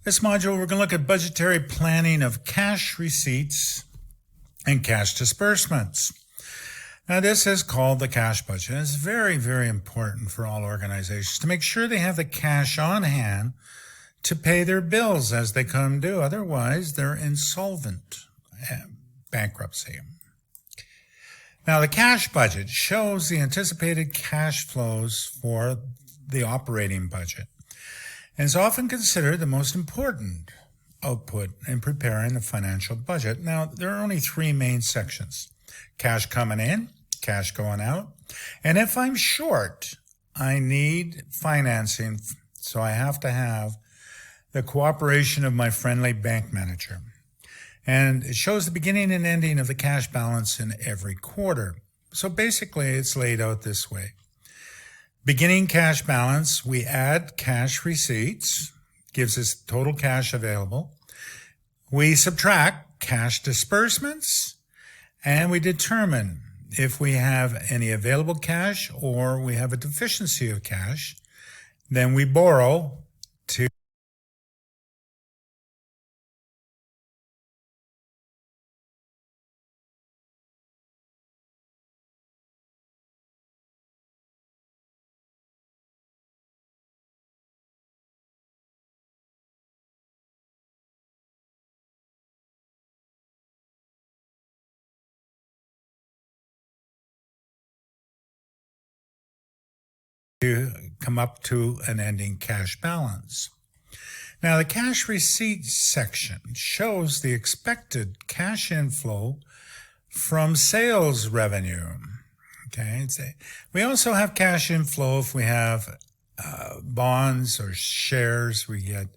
This module, we're going to look at budgetary planning of cash receipts and cash disbursements. Now, this is called the cash budget. It's very, very important for all organizations to make sure they have the cash on hand to pay their bills as they come due. Otherwise, they're insolvent, bankruptcy. Now, the cash budget shows the anticipated cash flows for the operating budget, and is often considered the most important output in preparing the financial budget. Now, there are only three main sections: cash coming in, cash going out, and if I'm short, I need financing, so I have to have the cooperation of my friendly bank manager. And it shows the beginning and ending of the cash balance in every quarter. So basically, it's laid out this way. Beginning cash balance, we add cash receipts, gives us total cash available. We subtract cash disbursements, and we determine if we have any available cash or we have a deficiency of cash. Then we borrow to come up to an ending cash balance. Now, the cash receipts section shows the expected cash inflow from sales revenue. Okay, we also have cash inflow if we have bonds or shares, we get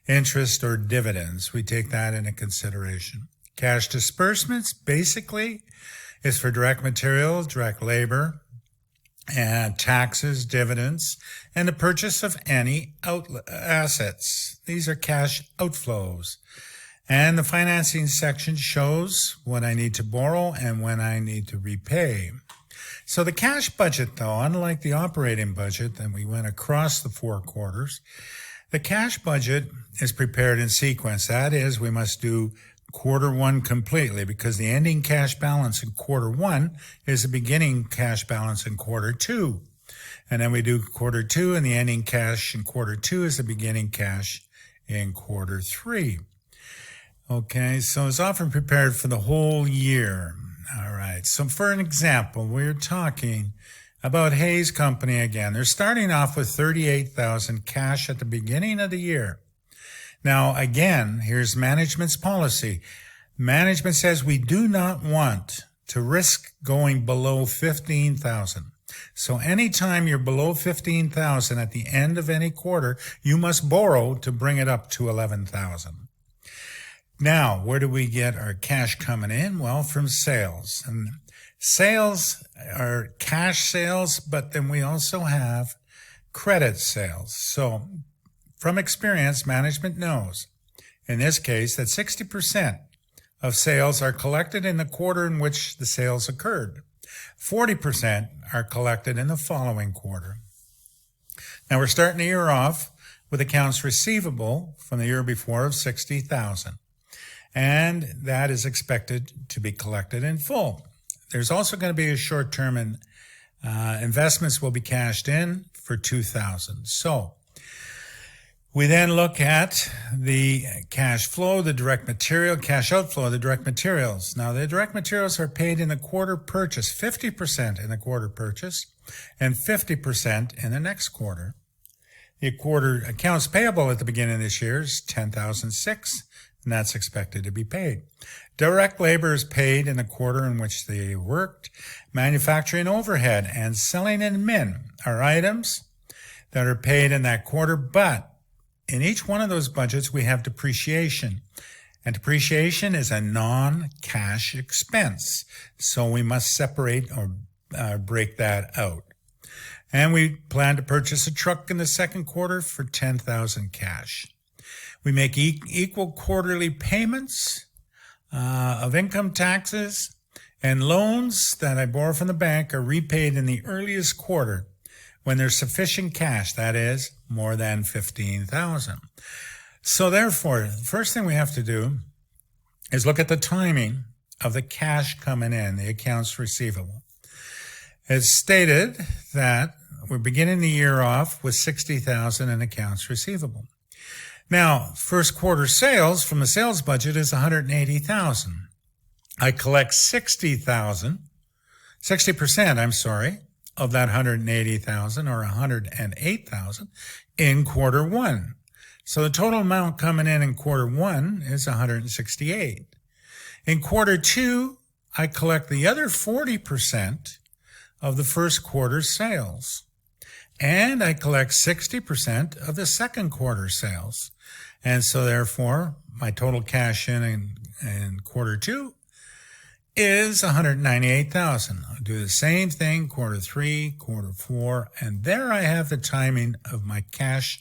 interest or dividends. We take that into consideration. Cash disbursements basically is for direct material, direct labor, and taxes, dividends, and the purchase of any assets. These are cash outflows. And the financing section shows when I need to borrow and when I need to repay. So the cash budget, though, unlike the operating budget that we went across the 4 quarters, the cash budget is prepared in sequence. That is, we must do quarter 1 completely, because the ending cash balance in quarter 1 is the beginning cash balance in quarter 2. And then we do quarter 2, and the ending cash in quarter 2 is the beginning cash in quarter 3. Okay, so it's often prepared for the whole year. All right, so for an example, we're talking about Hayes Company again. They're starting off with $38,000 cash at the beginning of the year. Now, again, here's management's policy. Management says we do not want to risk going below $15,000. So anytime you're below $15,000 at the end of any quarter, you must borrow to bring it up to $11,000. Now, where do we get our cash coming in? Well, from sales. And sales are cash sales, but then we also have credit sales. So from experience, management knows, in this case, that 60% of sales are collected in the quarter in which the sales occurred. 40% are collected in the following quarter. Now, we're starting the year off with accounts receivable from the year before of $60,000, and that is expected to be collected in full. There's also going to be a short-term investments will be cashed in for $2,000. So we then look at the cash flow, the direct material, cash outflow, the direct materials. Now, the direct materials are paid in the quarter purchase, 50% in the quarter purchase and 50% in the next quarter. The quarter accounts payable at the beginning of this year is $10,006, and that's expected to be paid. Direct labor is paid in the quarter in which they worked. Manufacturing overhead and selling and admin are items that are paid in that quarter, but in each one of those budgets, we have depreciation. And depreciation is a non-cash expense. So we must separate or break that out. And we plan to purchase a truck in the second quarter for $10,000 cash. We make equal quarterly payments of income taxes, and loans that I borrow from the bank are repaid in the earliest quarter when there's sufficient cash, that is, more than $15,000. So therefore, the first thing we have to do is look at the timing of the cash coming in, the accounts receivable. It's stated that we're beginning the year off with $60,000 in accounts receivable. Now, first quarter sales from the sales budget is $180,000. I collect $60,000, 60%, of that $180,000 or $108,000 in quarter one. So the total amount coming in quarter one is $168,000. In quarter two, I collect the other 40% of the first quarter's sales. And I collect 60% of the second quarter sales. And so therefore, my total cash in quarter two is $198,000. I'll do the same thing, quarter three, quarter four, and there I have the timing of my cash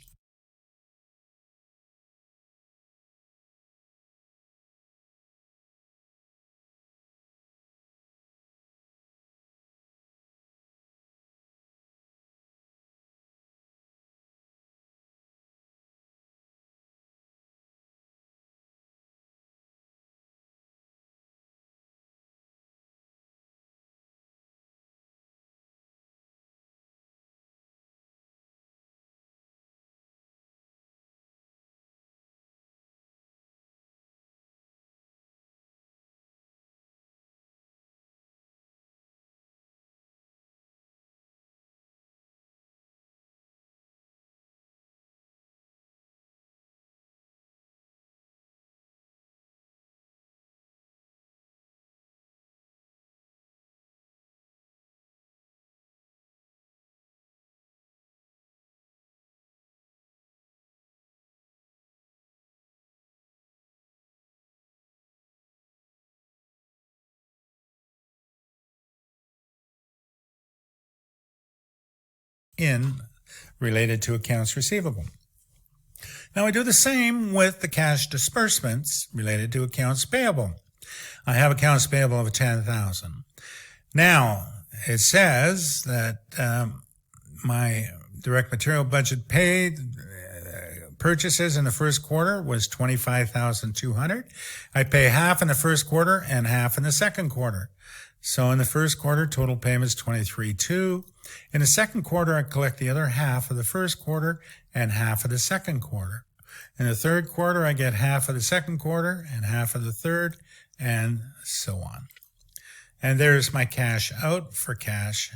in related to accounts receivable. Now I do the same with the cash disbursements related to accounts payable. I have accounts payable of $10,000. Now it says that my direct material budget paid purchases in the first quarter was $25,200. I pay half in the first quarter and half in the second quarter. So in the first quarter, total payment is $23,200. In the second quarter, I collect the other half of the first quarter and half of the second quarter. In the third quarter, I get half of the second quarter and half of the third, and so on. And there's my cash out for cash.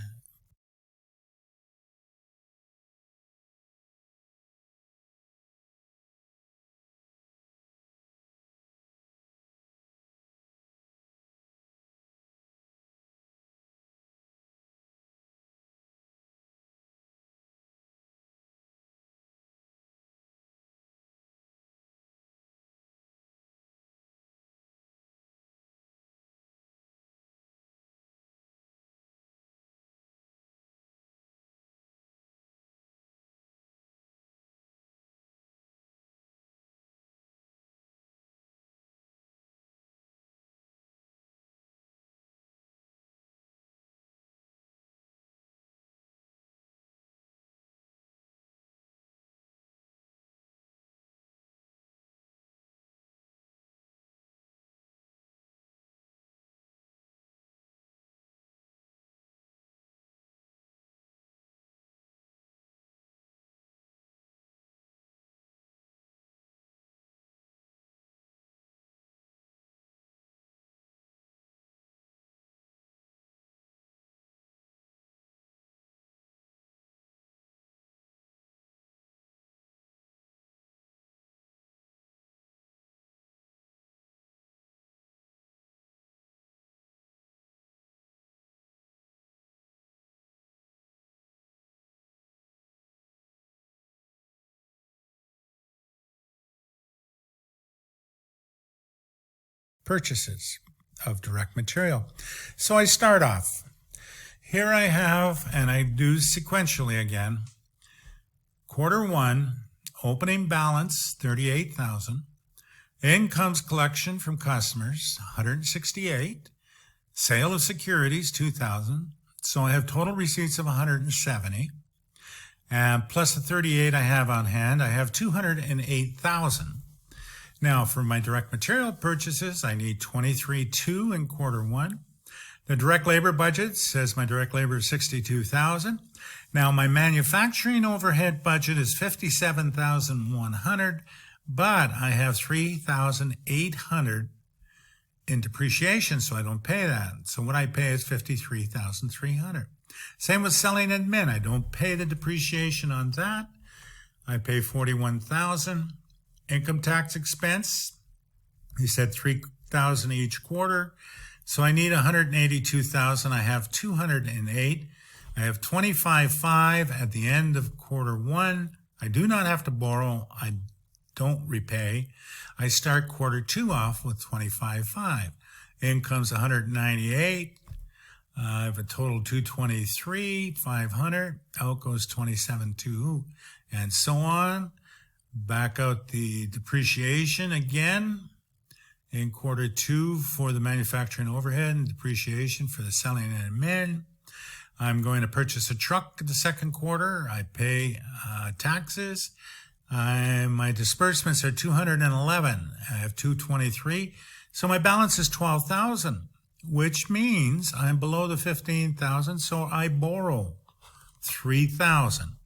Purchases of direct material. So I start off. Here I have, and I do sequentially again, quarter one, opening balance, $38,000. In comes collection from customers, $168,000. Sale of securities, $2,000. So I have total receipts of $170,000. And plus the $38,000 I have on hand, I have $208,000. Now for my direct material purchases, I need $23,200 in quarter one. The direct labor budget says my direct labor is $62,000. Now my manufacturing overhead budget is $57,100, but I have $3,800 in depreciation, so I don't pay that. So what I pay is $53,300. Same with selling admin. I don't pay the depreciation on that. I pay $41,000. Income tax expense, he said $3,000 each quarter. So I need $182,000. I have $208,000. I have $25,500 at the end of quarter one. I do not have to borrow. I don't repay. I start quarter two off with $25,500. Income's $198,000. I have a total $223,500. Out goes $27,200, and so on. Back out the depreciation again in quarter two for the manufacturing overhead and depreciation for the selling and admin. I'm going to purchase a truck in the second quarter. I pay taxes. My disbursements are $211,000. I have $223,000. So my balance is $12,000, which means I'm below the $15,000. So I borrow $3,000.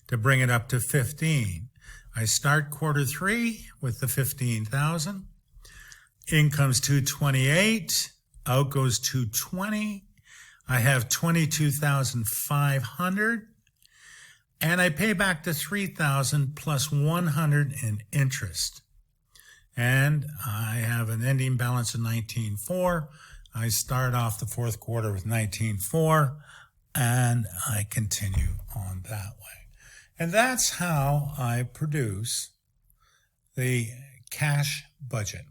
To bring it up to 15. I start quarter three with the 15,000. Income's 228, out goes 220. I have 22,500, and I pay back the 3,000 plus 100 in interest. And I have an ending balance of 19,400. I start off the fourth quarter with 19,400, and I continue on that way. And that's how I produce the cash budget.